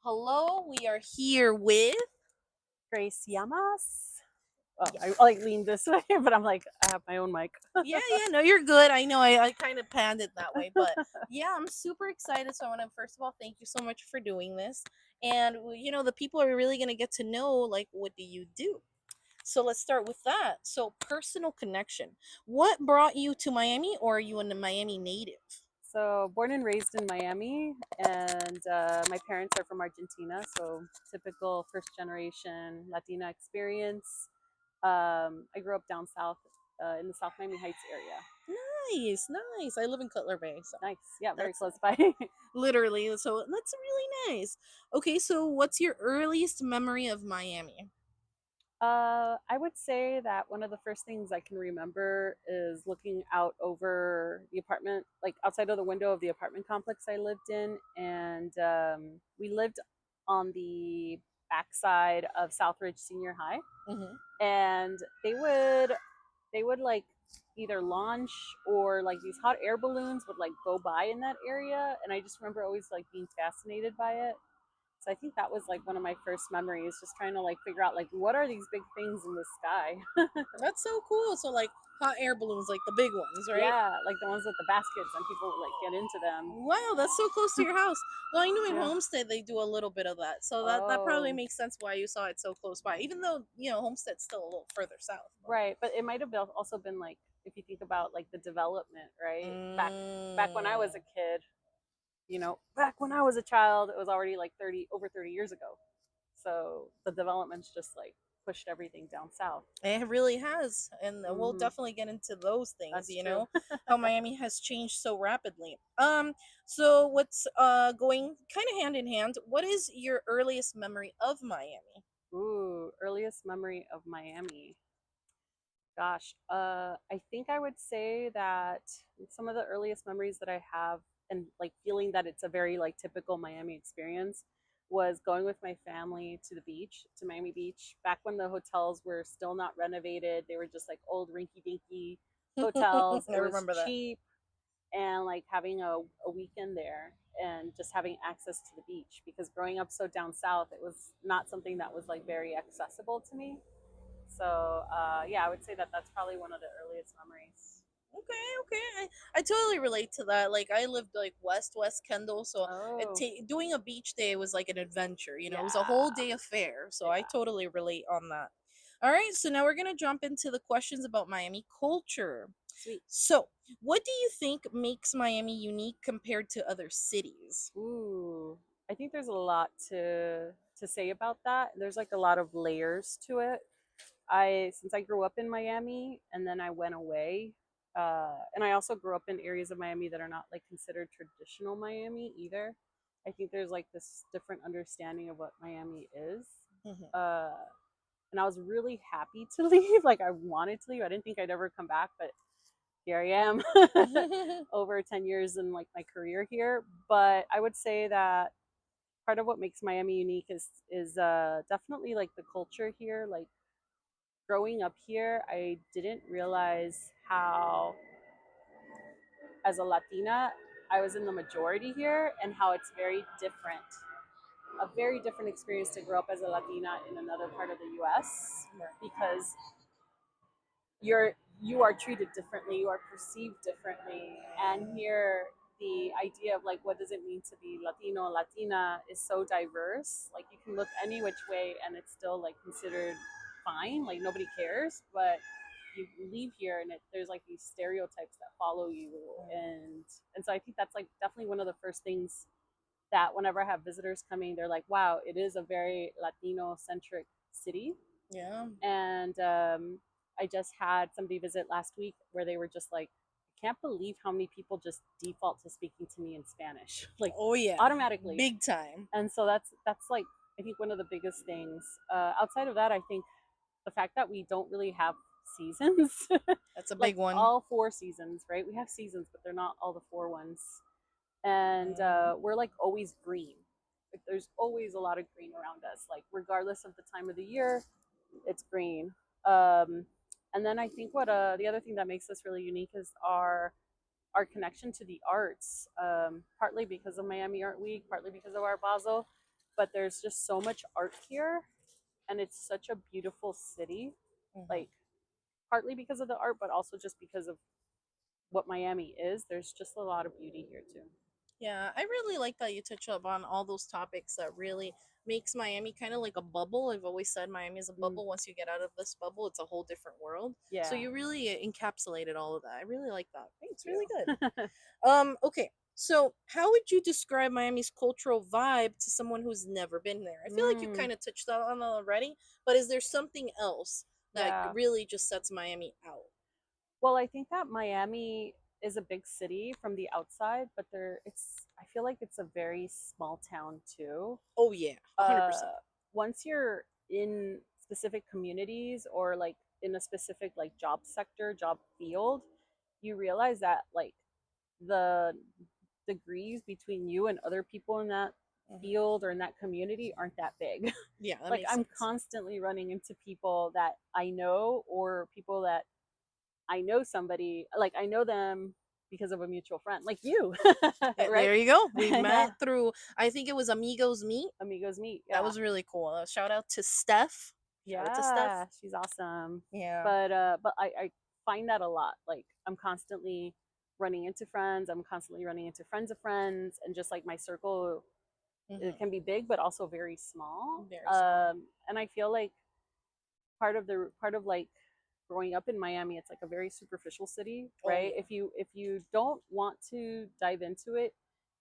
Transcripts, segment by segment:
hello. We are here with. Grace Llamas. Oh, I like lean this way, but I'm like, I have my own mic. Yeah, no, you're good. I know I kind of panned it that way, but yeah, I'm super excited. So I want to, first of all, thank you so much for doing this. And, the people are really going to get to know, like, what do you do? So let's start with that. So, personal connection. What brought you to Miami, or are you a Miami native? So, born and raised in Miami, and my parents are from Argentina. So, typical first generation Latina experience. I grew up down south in the South Miami Heights area. Nice, nice. I live in Cutler Bay, so Nice. Yeah, very that's close by. literally, so that's really nice. Okay, so what's your earliest memory of Miami? I would say that one of the first things I can remember is looking out over the apartment, like outside of the window of the apartment complex I lived in, and we lived on the backside of Southridge Senior High, Hmm. and they would like either launch or like these hot air balloons would like go by in that area, and I just remember always like being fascinated by it. So I think that was like one of my first memories, just trying to like figure out like what are these big things in the sky. That's so cool. So like hot air balloons, like the big ones, right? Yeah, like the ones with the baskets and people would like get into them. Wow, that's so close to your house. Well, I know in Yeah. Homestead they do a little bit of that, so that probably Oh, makes sense why you saw it so close by. Even though Homestead's still a little further south. right. But it might have also been like if you think about like the development, right? Back when I was a Mm. kid, back when I was a child, it was already like 30 years ago. So the development's just like pushed everything down south. It really has, and we'll Hmm. definitely get into those things. That's true. How Miami has changed so rapidly. So what's going kind of hand in hand? What is your earliest memory of Miami? Ooh, earliest memory of Miami. Gosh, I think I would say that some of the earliest memories that I have and like feeling that it's a very like typical Miami experience was going with my family to the beach, to Miami Beach, back when the hotels were still not renovated. They were just like old rinky dinky hotels. I It was remember that. cheap, and like having a weekend there and just having access to the beach, because growing up so down south, it was not something that was like very accessible to me. So yeah, I would say that that's probably one of the earliest memories. Okay. I totally relate to that. Like I lived like West Kendall, so Oh, doing a beach day was like an adventure. It was a whole yeah, day affair. So I yeah. totally relate on that. All right, so now we're gonna jump into the questions about Miami culture. Sweet. So, what do you think makes Miami unique compared to other cities? Ooh, I think there's a lot to say about that. There's like a lot of layers to it. Since I grew up in Miami and then I went away, and I also grew up in areas of Miami that are not like considered traditional Miami either. I think there's like this different understanding of what Miami is. Mhm. Uh, and I was really happy to leave. Like I wanted to leave. I didn't think I'd ever come back, but here I am, over 10 years in like my career here. But I would say that part of what makes Miami unique is definitely like the culture here. Like growing up here, I didn't realize how, as a Latina, I was in the majority here, and how it's a very different experience to grow up as a Latina in another part of the US, because you are treated differently, you are perceived differently, and here the idea of like what does it mean to be Latino, Latina is so diverse. Like you can look any which way and it's still like considered fine, like nobody cares. But you leave here and there's like these stereotypes that follow you, and so I think that's like definitely one of the first things that whenever I have visitors coming, they're like, wow, it is a very Latino centric city. Yeah. And I just had somebody visit last week where they were just like, I can't believe how many people just default to speaking to me in Spanish, like Oh yeah. automatically. Big time. And so that's like I think one of the biggest things. Outside of that, I think the fact that we don't really have seasons, That's a like big one. all four seasons, right? We have seasons, but they're not all the four ones. And we're like always green. Like there's always a lot of green around us. Like regardless of the time of the year, it's green. Um, and then I think what the other thing that makes us really unique is our connection to the arts. Partly because of Miami Art Week, partly because of our Basel, but there's just so much art here, and it's such a beautiful city. Mhm. Like partly because of the art, but also just because of what Miami is. There's just a lot of beauty here too. Yeah, I really like that you touch up on all those topics that really makes Miami kind of like a bubble. I've always said Miami is a Mm, bubble. Once you get out of this bubble, it's a whole different world. So yeah, you really encapsulated all of that. I really like that. thank It's really good. you. Okay. So how would you describe Miami's cultural vibe to someone who's never been there? I feel like you Mm, kind of touched on that already, but is there something else that yeah. really just sets Miami out? Well, I think that Miami is a big city from the outside, but I feel like it's a very small town too. Oh yeah, 100%. Uh, Once you're in specific communities or like in a specific like job sector, job field, you realize that like the degrees between you and other people in that Mhm. field or in that community aren't that big. Yeah, that Like makes I'm sense. constantly running into people that I know or people that I know somebody, like I know them because of a mutual friend, like you, right? There you go. We Yeah. met through, I think it was Amigos Meet. Amigos meet. That Yeah. was really cool. Shout out to Steph. Shout out to Steph. Yeah. She's awesome. Yeah. But I find that a lot. Like I'm constantly running into friends. I'm constantly running into friends of friends. And just like my circle, it Hmm. can be big, but also very small. Very small. And I feel like part of like growing up in Miami, it's like a very superficial city, Oh right? yeah. If you don't want to dive into it,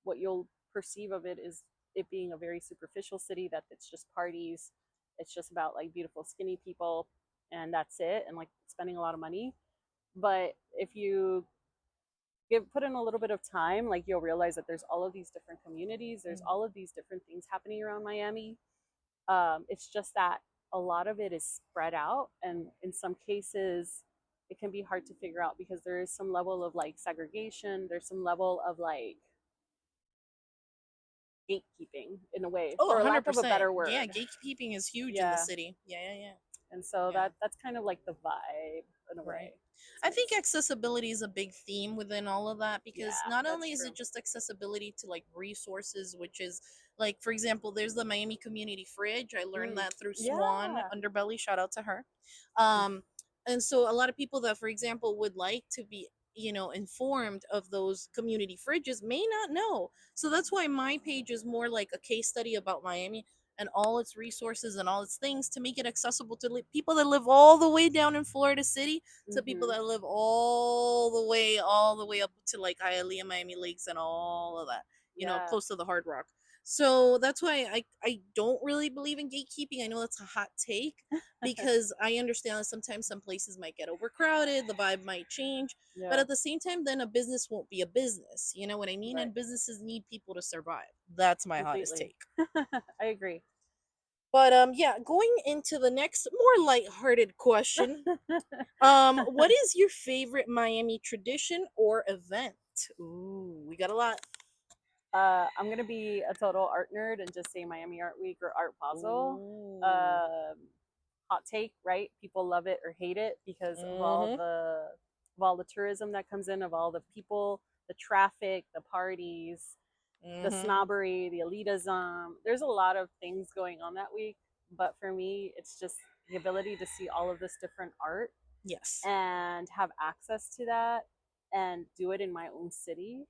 what you'll perceive of it is it being a very superficial city that it's just parties, it's just about like beautiful skinny people and that's it and like spending a lot of money. But if you give put in a little bit of time, like you'll realize that there's all of these different communities, there's Hmm. all of these different things happening around Miami. It's just that a lot of it is spread out, and in some cases, it can be hard to figure out because there is some level of like segregation. There's some level of like gatekeeping in a way, Oh, for lack of a 100%. better Yeah, word. gatekeeping is huge in the Yeah, city. Yeah, yeah, yeah. and so Yeah. that's kind of like the vibe in a Right. way. It's I think nice. accessibility is a big theme within all of that because Yeah, not that's only is true. it just accessibility to like resources, which is like, for example, there's the Miami Community Fridge. I learned Mm, that through Swan yeah. Underbelly. Shout out to her. Um, and so a lot of people that, for example, would like to be, informed of those community fridges may not know. So that's why my page is more like a case study about Miami and all its resources and all its things to make it accessible to people that live all the way down in Florida City to people Mm-hmm. that live all the way up to like Hialeah, Miami Lakes, and all of that. Yeah. Close to the Hard Rock. So that's why I don't really believe in gatekeeping. I know that's a hot take because I understand that sometimes some places might get overcrowded, the vibe might change, but Yeah. at the same time, then a business won't be a business. You know what I mean? Right. And businesses need people to survive. That's my hottest Completely. take. I agree. But yeah, going into the next more lighthearted question. What is your favorite Miami tradition or event? Ooh, we got a lot. I'm gonna be a total art nerd and just say Miami Art Week or Art Basel. Ooh. Um, Hot take, right? People love it or hate it because Mm-hmm. of all the tourism that comes in, of all the people, the traffic, the parties, the Mm-hmm. snobbery, the elitism. There's a lot of things going on that week, but for me, it's just the ability to see all of this different art Yes. and have access to that and do it in my own city.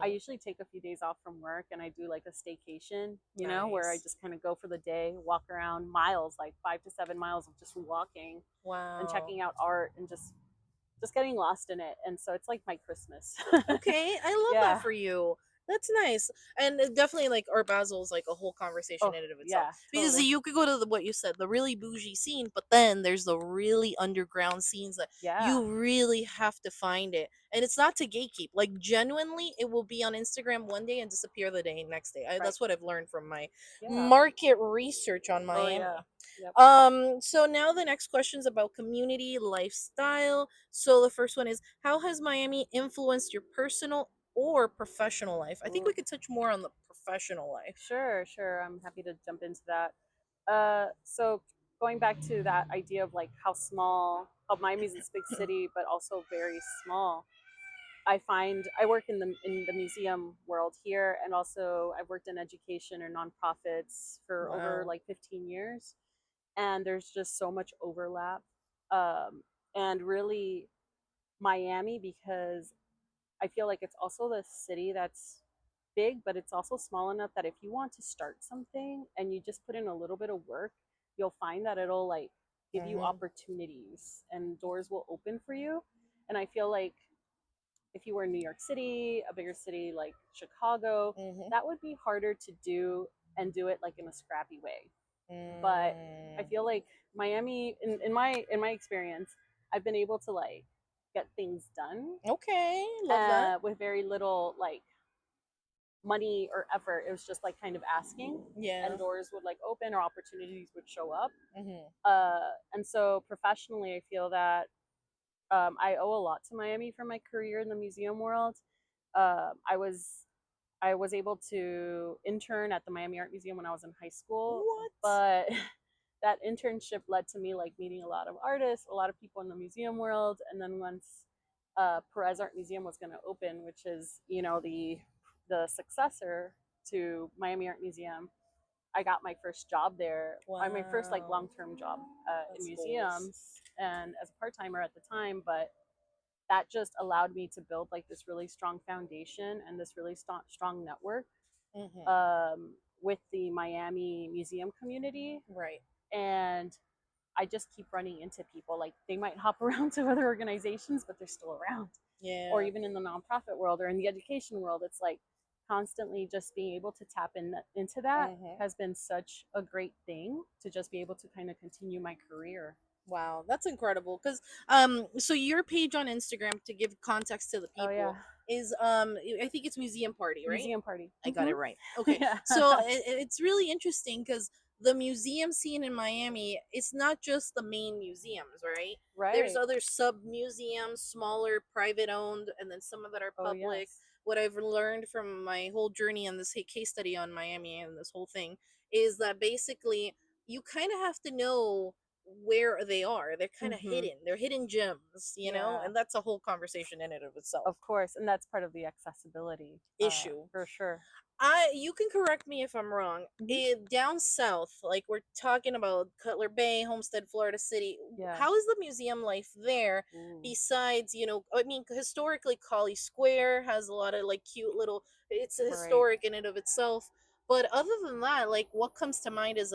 I Mm-hmm. usually take a few days off from work and I do like a staycation, where I Nice. just kind of go for the day, walk around miles, like 5 to 7 miles of just walking and Wow. checking out art and just getting lost in it. And so it's like my Christmas. Okay, I love that Yeah. for you. That's nice, and definitely like Art Basel is like a whole conversation Oh, in and of itself yeah, because totally. you could go to what you said, the really bougie scene, but then there's the really underground scenes that Yeah, you really have to find it, and it's not to gatekeep. Like genuinely, it will be on Instagram one day and disappear the next day. right. That's what I've learned from my Yeah. market research on Oh, yeah. Miami. Yep. So now the next question is about community lifestyle. So the first one is, how has Miami influenced your personal or professional life? I think Ooh. we could touch more on the professional life. Sure, sure. I'm happy to jump into that. So going back to that idea of like how Miami's this big city, but also very small. I find I work in the museum world here, and also I've worked in education or nonprofits for over Wow. like 15 years, and there's just so much overlap. Um, and really, Miami, because I feel like it's also the city that's big, but it's also small enough that if you want to start something and you just put in a little bit of work, you'll find that it'll like give you Mm-hmm. opportunities and doors will open for you. And I feel like if you were in New York City, a bigger city like Chicago, Mm-hmm. that would be harder to do and do it like in a scrappy way. But I Mm. feel like Miami, in my experience, I've been able to like get things done Okay, love that. with very little like money or effort. It was just like kind of asking, Yeah. and doors would like open or opportunities would show up. Mm-hmm. And so professionally, I feel that I owe a lot to Miami for my career in the museum world. I was able to intern at the Miami Art Museum when I was in high school, What? but that internship led to me like meeting a lot of artists, a lot of people in the museum world, and then once Perez Art Museum was going to open, which is the successor to Miami Art Museum, I got my first job there. My first like Wow. long term job in That's goals. museums and as a part timer at the time, but that just allowed me to build like this really strong foundation and this really strong network Mm-hmm. with the Miami museum community. Right. And I just keep running into people. Like they might hop around to other organizations, but they're still around. Or Yeah. even in the nonprofit world or in the education world, it's like constantly just being able to tap into that Mm-hmm. has been such a great thing to just be able to kind of continue my career. Wow, that's incredible. Because so your page on Instagram, to give context to the Oh yeah, people, is I think it's Museumparty, right? Museumparty. I got it right. Okay, Yeah. so it's really interesting because the museum scene in Miami, it's not just the main museums, right? There's Right. other sub museums, smaller, private owned, and then some of that are Oh public. yes. What I've learned from my whole journey on this case study on Miami and this whole thing is that basically you kind of have to know where they are. They're kind of Mm-hmm. hidden. They're hidden gems, Yeah. and that's a whole conversation in and of itself. Of course, and that's part of the accessibility, Issue. for sure. You can correct me if I'm wrong. Hmm. Down south, like we're talking about Cutler Bay, Homestead, Florida City. Yeah. How is the museum life there? Ooh. Besides, I mean, historically, Collie Square has a lot of like cute little. It's Right. historic in and of itself. But other than that, like, what comes to mind is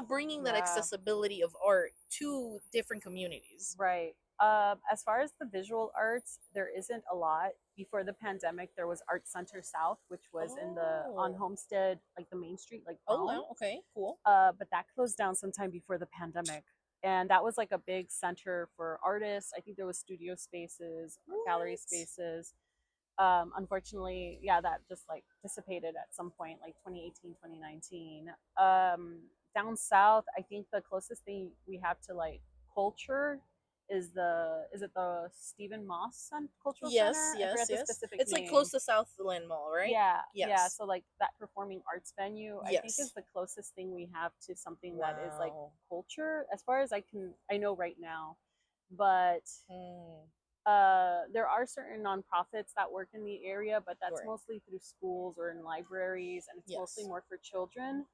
bringing that Yeah. accessibility of art to different communities. Right. As far as the visual arts, there isn't a lot. Before the pandemic, there was Art Center South, which was in the on Oh. Homestead, like the main street, like Oh Bone. wow. Okay. Cool. But that closed down sometime before the pandemic, and that was like a big center for artists. I think there was studio spaces, gallery What? spaces. Unfortunately, yeah, that just like dissipated at some point, like 2018, 2019. Down south, I think the closest thing we have to like culture is it the Stephen Moss Cultural Yes. Center? I Yes. forget the Yes. specific It's like close name. to Southland Mall, right? Yeah, yeah. Yes. So like that performing arts venue, I think is Yes. the closest thing we have to something that is like Wow. culture, as far as I know right now. But Mm, there are certain nonprofits that work in the area, but that's right. mostly through schools or in libraries, and it's mostly Yes. more for children,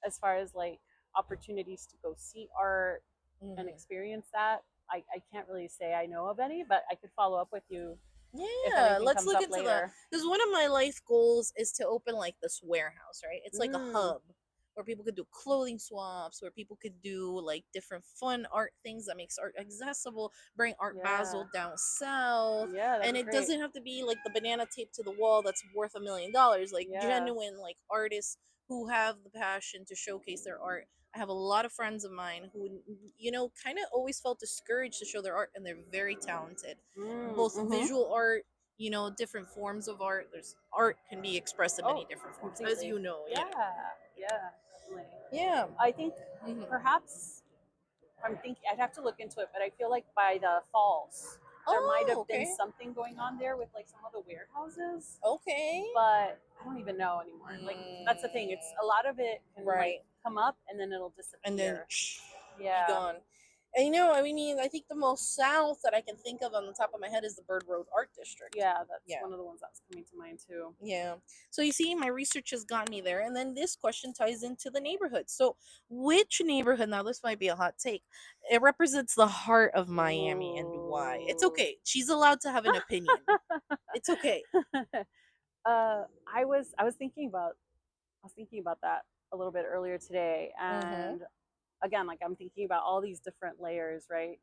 as far as like opportunities to go see art and Hmm. experience that. I can't really say I know of any, but I could follow up with you if Yeah, anything let's comes look up into that. later. Because one of my life goals is to open like this warehouse, right? It's like a Mm, hub where people could do clothing swaps, where people could do like different fun art things that makes art accessible, bring Art yeah. Basel down south. Yeah, that'd And be it great. doesn't have to be like the banana tape to the wall that's worth $1 million, like Yeah. genuine like artists who have the passion to showcase their art. I have a lot of friends of mine who, kind of always felt discouraged to show their art, and they're very talented. Mm, Both mm-hmm. visual art, different forms of art. There's art can be expressed in many Oh, different forms, as completely. you know. Yeah, yeah, definitely. Yeah. I think Hmm. perhaps I'm thinking I'd have to look into it, but I feel like by the falls there might Oh, have been okay. something going on there with like some of the warehouses, Okay. but I don't even know anymore. Like that's the thing. It's Mm, a lot of it can like right. come up and then it'll And then disappear. be Yeah. gone. And I mean, I think the most south that I can think of on the top of my head is the Bird Road Art District. Yeah, that's Yeah. one of the ones that's coming to mind too. Yeah. So you see, my research has gotten me there. And then this question ties into the neighborhood. So, which neighborhood, now this might be a hot take, it represents the heart of Miami and why? It's Ooh. okay. She's allowed to have an opinion. It's okay. I was thinking about that a little bit earlier today, Mm-hmm. and again, like I'm thinking about all these different layers, right?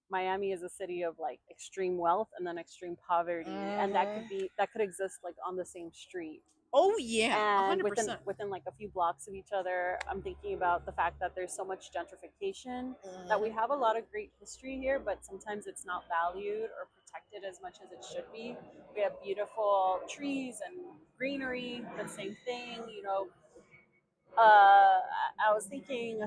Miami is a city of like extreme wealth and then extreme poverty, and Mm-hmm. that could exist like on the same street. Oh, yeah. A And hundred within percent. within like a few blocks of each other, I'm thinking about the fact that there's so much gentrification, that we Mm-hmm. have a lot of great history here, but sometimes it's not valued or protected as much as it should be. We have beautiful trees and greenery, the same thing, I was thinking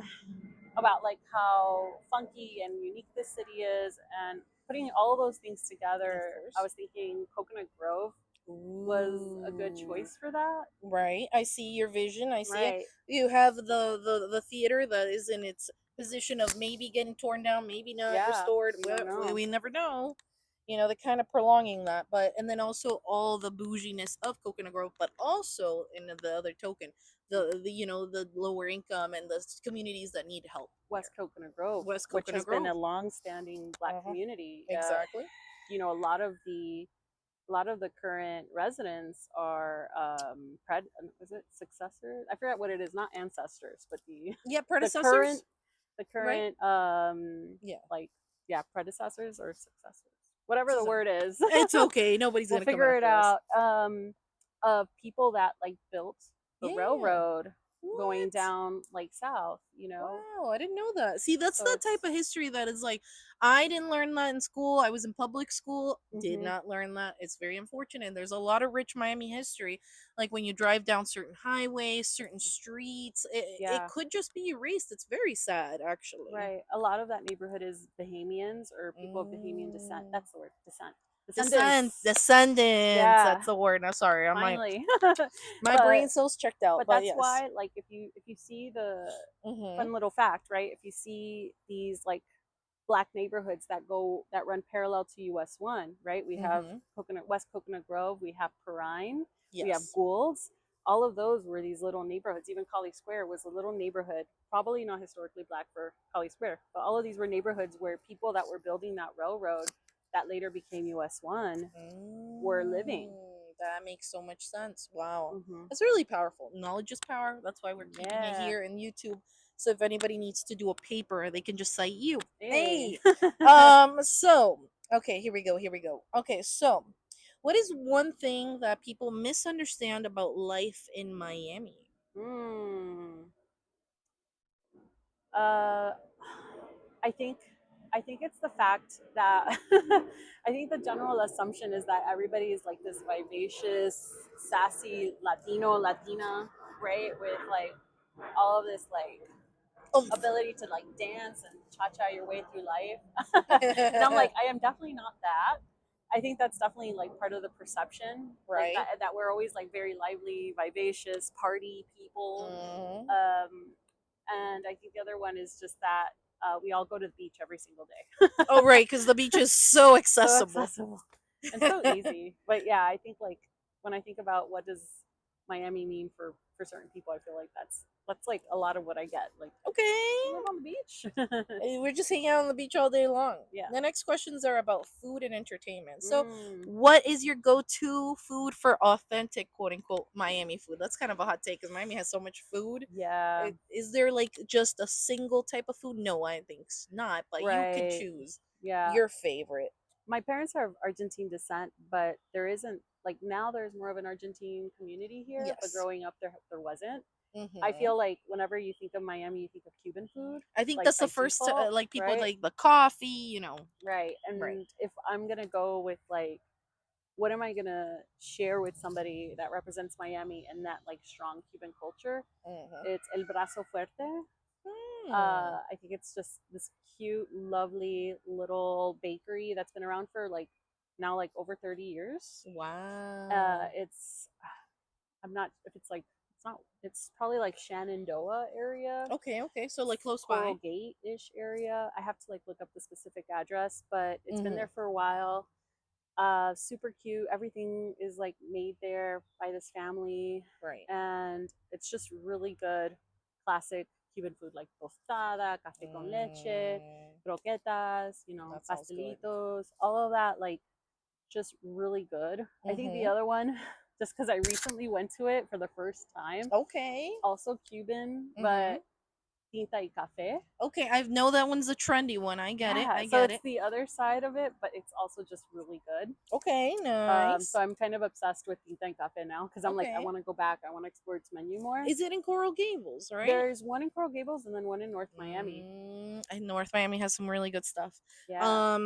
about like how funky and unique this city is, and putting all of those things Of together, I course. was thinking Coconut Grove was a good Ooh. choice for that. Right. I see your vision. I see it. Right. You have the theater that is in its position of maybe getting torn down, maybe not Yeah, restored. you Well, don't know. we never know. They're kind of prolonging that, but and then also all the bouginess of Coconut Grove, but also in the other token, the lower income and the communities that need help West here. Coconut Grove, West which Coconut has been Grove. a long-standing Black Uh-huh. community. Exactly. A lot of the current residents are is it successors? I forget what it is, not ancestors, but Yeah, the current predecessors, the right? current Yeah. like yeah, predecessors or successors, whatever the So, word is. it's okay. Nobody's We'll gonna come figure it after us. out. Of people that like built the Yeah. railroad going What? down like south. Wow, I didn't know that. See, that's So the type it's of history that is like, I didn't learn that in school. I was in public school, did hmm not learn that. It's very unfortunate. There's a lot of rich Miami history. Like when you drive down certain highways, certain streets, it yeah, could just be erased. It's very sad, actually. right. A lot of that neighborhood is Bahamians or people of Bahamian descent. Mm. That's the word, descent. Descendants. Descendants. Yeah, That's the word. I'm sorry. finally. My but brain cell's checked out, but but that's yes. why, like, if you see the Mhm. fun little fact, right? If you see these like black neighborhoods that run parallel to US 1, right? We have Mhm. Coconut Grove, we have Perrine, we have Yes. Goulds. All of those were these little neighborhoods. Even Colley Square was a little neighborhood, probably not historically black for Colley Square, but all of these were neighborhoods where people that were building that railroad that later became US 1 were living. That makes so much sense. Wow. hmm That's really powerful. Knowledge is power. That's why we're keeping it Yeah. here in YouTube. So if anybody needs to do a paper, they can just cite you. Hey. Hey. So, okay, here we go. Here we go. Okay, so what is one thing that people misunderstand about life in Miami? Hmm. Uh, I think I think it's the fact that I think the general assumption is that everybody is like this vivacious, sassy Latina, right? With like all of this like Oh. ability to like dance and cha-cha your way through life. And I'm like, I am definitely not that. I think that's definitely like part of the perception, like Right. that we're always like very lively, vivacious, party people. Mhm. Um, and I think the other one is just that we all go to the beach every single day. Oh, right, because the beach is so So accessible. accessible and so easy. But yeah, I think like when I think about what does Miami mean for certain people, I feel like that's like a lot of what I get. Like Okay. you live on the beach. We're just hanging out on the beach all day long. Yeah. The next questions are about food and entertainment. So, Mm, what is your go-to food for authentic quote unquote Miami food? That's kind of a hot take because Miami has so much food. yeah. Is there like just a single type of food? No, I think not, but you could Right. choose Yeah. your favorite. My parents are of Argentine descent, but there isn't like now there's more of an Argentine community here, but Yes. growing up there wasn't. I Hmm. feel like whenever you think of Miami, you think of Cuban food, I think like that's the by first, default, like people right? like the coffee, Right. Right. And if I'm gonna go with like, what am I gonna share with somebody that represents Miami and that like strong Cuban culture? Hmm. It's El Brazo Fuerte. Hmm. I think it's just this cute, lovely little bakery that's been around for like now like over 30 years. Wow. It's I'm not if it's like it's not. It's probably like Shenandoah area, Okay, okay. So like close Coral by. Gate ish area. I have to like look up the specific address, but it's been Mm-hmm. there for a while. Super cute. Everything is like made there by this family, Right. and it's just really good, classic Cuban food like tostada, café con leche, Mm, croquetas, that sounds good. pastelitos, all of that. Like just really good. I think the Mm-hmm. other one, just because I recently went to it for the first time, Okay. also Cuban, Mm-hmm. but tinta y café. Okay, I know that one's a trendy one. I get it. Yeah, I so get it's it. the other side of it, but it's also just really good. Okay, So nice. I'm kind of obsessed with tinta and cafe now because I'm like, I Okay. want to go back. I want to explore its menu more. Is it in Coral Gables, right? There's one in Coral Gables and then one in North Miami. And North Miami has some really good stuff. Yeah.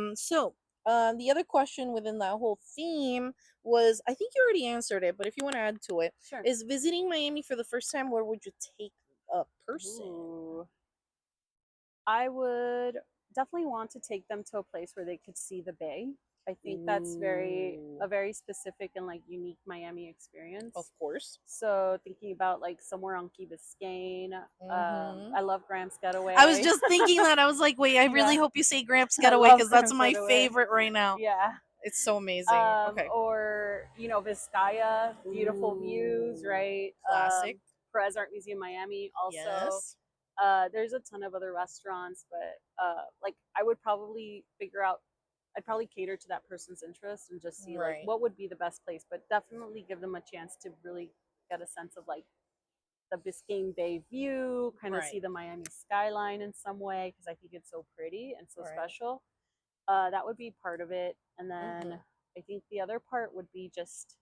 The other question within that whole theme was, I think you already answered it, but if you want to add to it, Sure. is visiting Miami for the first time, where would you take a person? Ooh. I would definitely want to take them to a place where they could see the bay. I think that's Ooh, a very specific and like unique Miami of experience. course. So thinking about like somewhere on Key Biscayne. Mm-hmm. I love Grams I was Getaway. just thinking that. I was like, wait, I really Yeah, hope you say Gramps I Getaway love because that's Grams my Getaway. favorite right now. Yeah. It's so amazing. Okay. Or Vizcaya, beautiful views, Ooh, right? classic. Perez Art Museum, Miami, also. Yes. There's a ton of other restaurants, but like I would probably figure out. I'd probably cater to that person's interest and just see like Right. what would be the best place, but definitely give them a chance to really get a sense of like the Biscayne Bay view, kind of Right. see the Miami skyline in some way because I think it's so pretty and so Right. special. That would be part of it, and then Mm-hmm. I think the other part would be just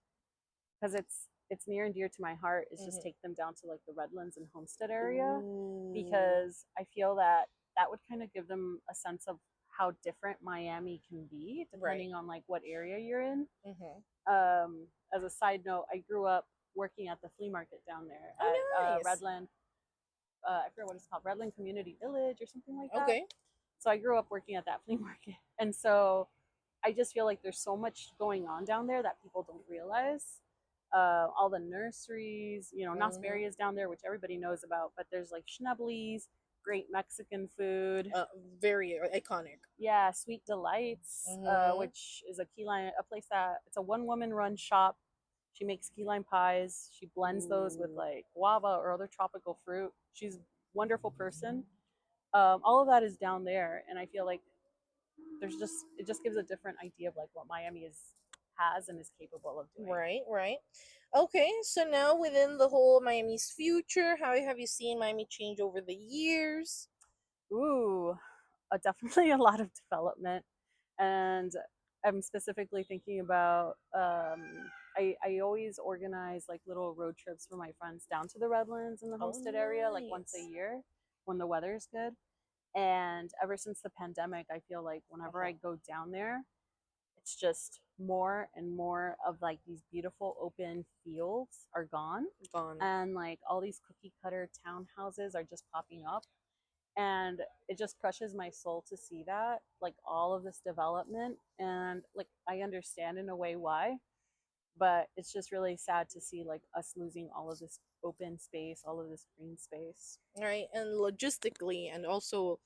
because it's near and dear to my heart is just Mm-hmm. take them down to like the Redlands and Homestead area Ooh. because I feel that that would kind of give them a sense of how different Miami can be Right. depending on like what area you're in. Mm-hmm. As a side note, I grew up working at the flea market down there at Oh, nice. Redland. I forget what it's called, Redland Community Village or something like that. Okay. So I grew up working at that flea market, and so I just feel like there's so much going on down there that people don't realize. All the nurseries, Knott's Mm-hmm. Berry is down there, which everybody knows about, but there's like Schneblies, great Mexican food. Uh, Very iconic. Yeah, Sweet Delights, Mm-hmm. which is a place that it's a one woman run shop. She makes key lime pies. She blends those with Ooh. like guava or other tropical fruit. She's a wonderful person. All of that is down there, and I feel like it just gives a different idea of like what Miami is has and is capable of doing. Right, right. Okay, so now within the whole Miami's future, how have you seen Miami change over the years? Ooh, definitely a lot of development, and I'm specifically thinking about. I always organize like little road trips for my friends down to the Redlands in the Oh, Homestead area, like once a nice. year when the weather's good. And ever since the pandemic, I feel like whenever I Uh-huh. go down there, it's just more and more of like these beautiful open fields are gone, Gone. and like all these cookie cutter townhouses are just popping up, and it just crushes my soul to see that, like all of this development, and like I understand in a way why, but it's just really sad to see like us losing all of this open space, all of this green space. Right, and logistically, and also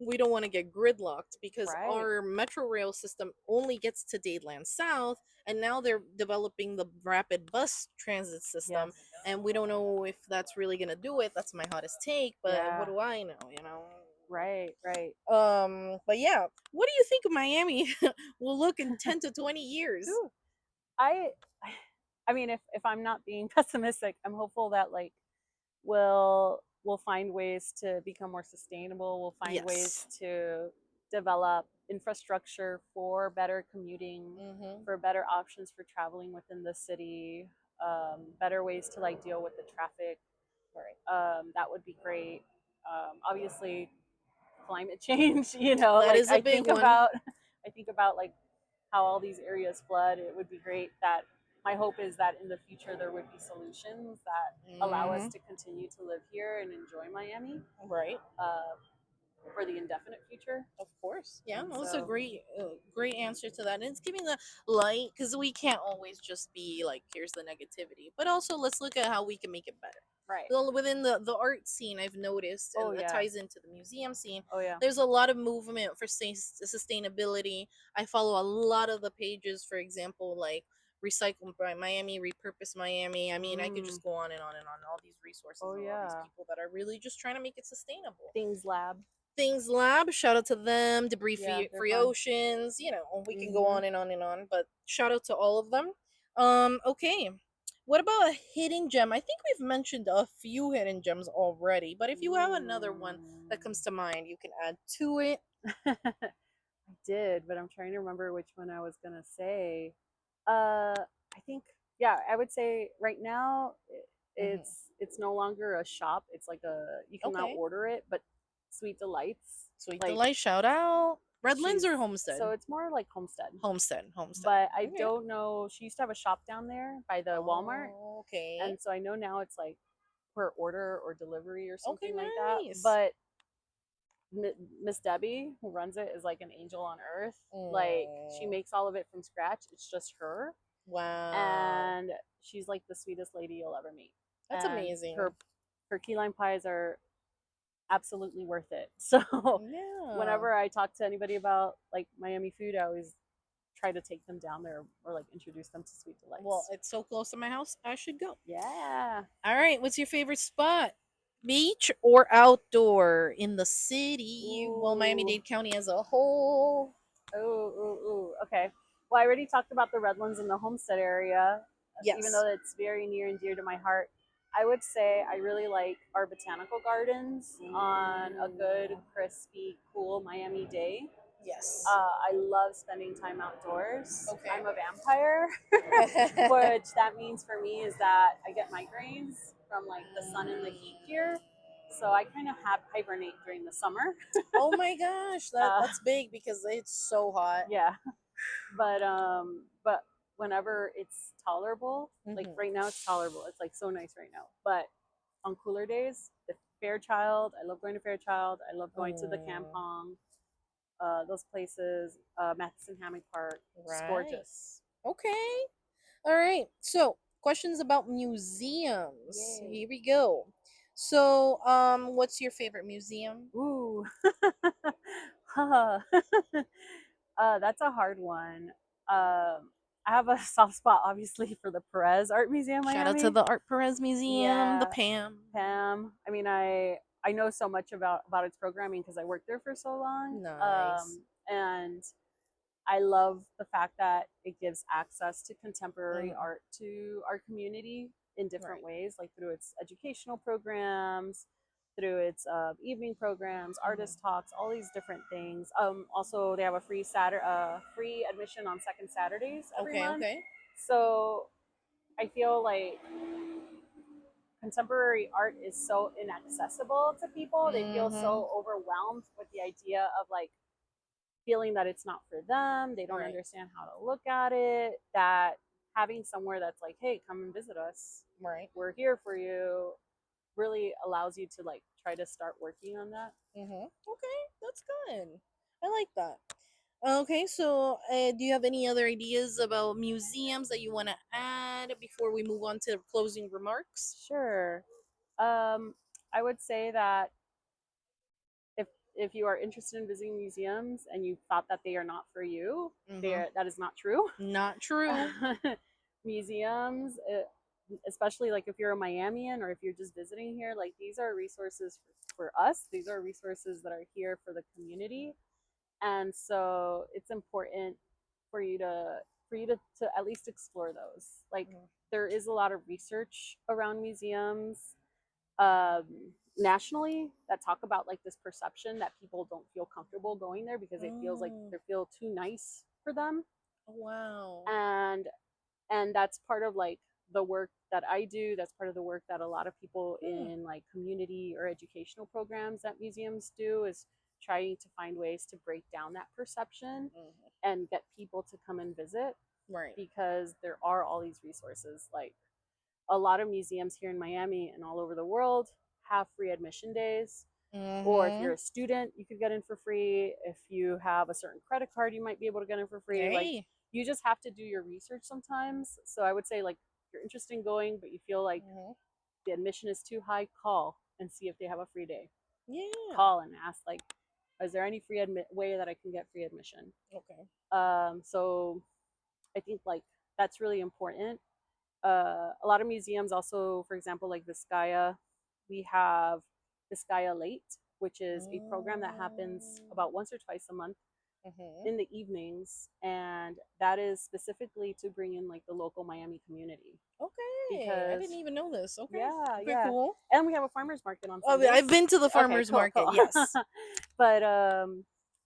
we don't want to get gridlocked because Right. our metro rail system only gets to Dadeland South, and now they're developing the rapid bus transit system, Yes. and we don't know if that's really gonna do it. That's my hottest take, but what Yeah. do I know? Right. Right. But yeah, what do you think of Miami will look in 10 to 20 years? Ooh. I I mean, if I'm not being pessimistic, I'm hopeful that like we'll find ways to become more sustainable. We'll find ways Yes. to develop infrastructure for better commuting, Mm-hmm. for better options for traveling within the city, better ways to like deal with the traffic. Right. That would be great. Obviously, climate change. That Like is a big one. I think about like how all these areas flood. It would be great that my hope is that in the future there would be solutions that allow us Mm-hmm. to continue to live here and enjoy Miami. Right. Uh, for the indefinite future. Of course, yeah, And that was a so, great answer to that. And it's giving the light because we can't always just be like, here's the negativity, but also let's look at how we can make it better. right. Well, within the art scene, I've noticed, Oh and it yeah. ties into the museum scene. Oh yeah. There's a lot of movement for sustainability. I follow a lot of the pages, for example, like Recycle by Miami, Repurpose Miami. I mean, I could Mm. just go on and on and on. All these resources Oh and all these yeah. people that are really just trying to make it sustainable. Things Lab. Things Lab, shout out to them. Debris Yeah, Free, they're Free fun. Oceans. You know, we can go Mhm. on and on and on. But shout out to all of them. Okay. What about a hidden gem? I think we've mentioned a few hidden gems already, but if you have another one that comes to mind, you can add to it. I did, but I'm trying to remember which one I was gonna say. Uh, I think, yeah, I would say right now Hmm. it's no longer a shop. It's like a, you can now Okay. order it, but Sweet Delights, Sweet like Delight, shout out. Redlands she's, or Homestead? so it's more like Homestead, Homestead, Homestead. but I Okay. don't know. She used to have a shop down there by the Walmart, Oh, okay. and so I know now it's like per order or delivery or Okay, something like that. nice. But Miss Debbie, who runs it, is like an angel on earth. Like she Oh, makes all of it from scratch. It's just her, wow. and she's like the sweetest lady you'll ever meet. That's And amazing. her key lime pies are absolutely worth it. So Yeah. whenever I talk to anybody about like Miami food, I always try to take them down there or like introduce them to Sweet Well, Delights. it's so close to my house. I should go. Yeah. All right. What's your favorite spot? Beach or outdoor in the city? Well, Ooh. Miami-Dade County as a whole. Ooh, ooh, ooh. Okay. Well, I already talked about the Redlands and the Homestead area, even Yes. though it's very near and dear to my heart. I would say I really like our botanical gardens on a good, Ooh. crispy, cool Miami day. Yes. I love spending time outdoors. Okay. I'm a vampire, which that means for me is that I get migraines from like the sun and the heat here. So I kind of have hibernate during the summer. Oh my gosh, Uh, that's big because it's so hot. yeah, but whenever it's tolerable, like Hmm. right now it's tolerable. It's like so nice right now. But on cooler days, the Fairchild, I love going to Fairchild. I love going to the Oh, Campong, those places, Matheson Hammock Park, just right. gorgeous. Okay. All right. So, questions about museums. Yay. Here we go. So, what's your favorite museum? Ooh. That's a hard one. I have a soft spot, obviously, for the Perez Art Museum, Shout out to Miami. the Art Perez Museum, the Yeah, Pam. Pam. I mean, I know so much about its programming because I worked there for so long, Nice. and I love the fact that it gives access to contemporary Hmm. art to our community in different Right. ways, like through its educational programs, through its evening programs, Hmm. artist talks, all these different things. Also, they have a free admission on second Saturdays every Okay. month. Okay. So I feel like contemporary art is so inaccessible to people. They feel Hmm. so overwhelmed with the idea of like feeling that it's not for them. They don't Right. understand how to look at it. That having somewhere that's like, hey, come and visit us. Right. We're here for you, really allows you to like try to start working on that. Okay. That's good. I like that. Okay, so do you have any other ideas about museums that you want to add before we move on to closing remarks? Sure. I would say that if if you are interested in visiting museums and you thought that they are not for you, Mm-hmm. that is not true. Not true. Museums, especially like if you're a Miamian or if you're just visiting here, like these are resources for us. These are resources that are here for the community, and so it's important for you to to at least explore those. Like there is a lot of research around museums, um, nationally, that talk about like this perception that people don't feel comfortable going there because it feels like Mm. they feel too nice for them, Wow. and that's part of like the work that I do. That's part of the work that a lot of people Hmm. in like community or educational programs at museums do, is trying to find ways to break down that perception Hmm. and get people to come and visit, Right. because there are all these resources. Like a lot of museums here in Miami and all over the world have free admission days. Or if you're Mm-hmm. a student, you could get in for free. If you have a certain credit card, you might be able to get in for free. Like, Hey. you just have to do your research sometimes. So I would say, like, if you're interested in going, but you feel like Mm-hmm. the admission is too high, call and see if they have a free day. Yeah. Call and ask, like, is there any way that I can get free admission? Okay. So I think, like, that's really important. A lot of museums also, for example, like Vizcaya, we have Vizcaya Late, which is a program that happens about once or twice a month Mm-hmm. in the evenings, and that is specifically to bring in like the local Miami community. Okay. I Because didn't even know this. Okay. yeah, Okay, yeah, cool. and we have a farmers market on Oh, I've Sundays. been to the Okay, farmers cool, market. cool. Yes. But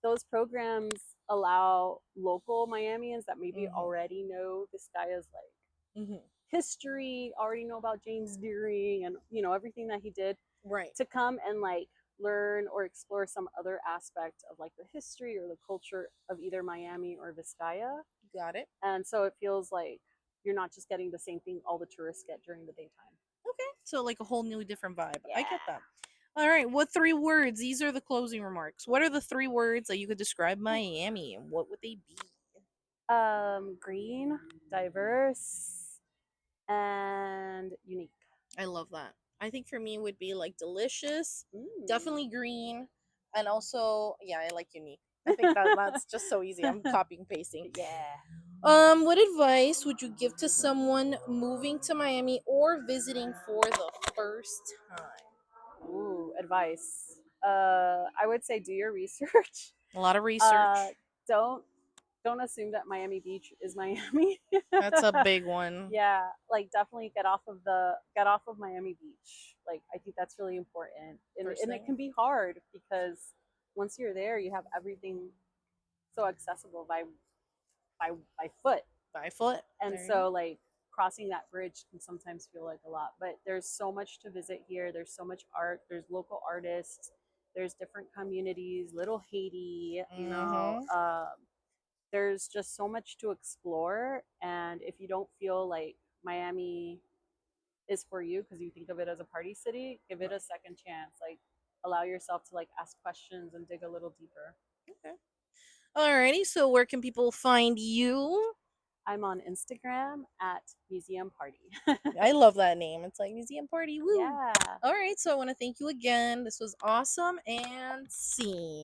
those programs allow local Miamians that maybe Mm-hmm. already know Vizcaya's like Mm-hmm. history, already know about James Deering and everything that he did, Right. to come and like learn or explore some other aspect of like the history or the culture of either Miami or Vizcaya. Got it. And so it feels like you're not just getting the same thing all the tourists get during the daytime. Okay. So like a whole new different vibe. I get Yeah. that. All right. What three words? These are the closing remarks. What are the three words that you could describe Miami, and what would they be? Green, diverse, and unique. I love that. I think for me it would be like delicious, Mm. definitely green, and also yeah, I like unique. I think that's just so easy. I'm copying pasting. Yeah. What advice would you give to someone moving to Miami or visiting for the first time? Ooh, advice. I would say do your research. A lot of Uh, research. don't don't assume that Miami Beach is Miami. That's a big one. Yeah, like definitely get off of Miami Beach. Like I think that's really important, and First it thing. can be hard because once you're there, you have everything so accessible by foot, By foot. and There you so like crossing that bridge can sometimes feel like a lot. But there's so much to visit here. There's so much art. There's local artists. There's different communities. Little Haiti, go. Mm-hmm. there's just so much to explore. And if you don't feel like Miami is for you because you think of it as a party city, give it a Right. second chance. Like allow yourself to like ask questions and dig a little deeper. Okay. Alrighty. So where can people find you? I'm on Instagram at Museum Party. I love that name. It's like Museum Party. Woo. Yeah. All right. So I want to thank you again. This was awesome and scene.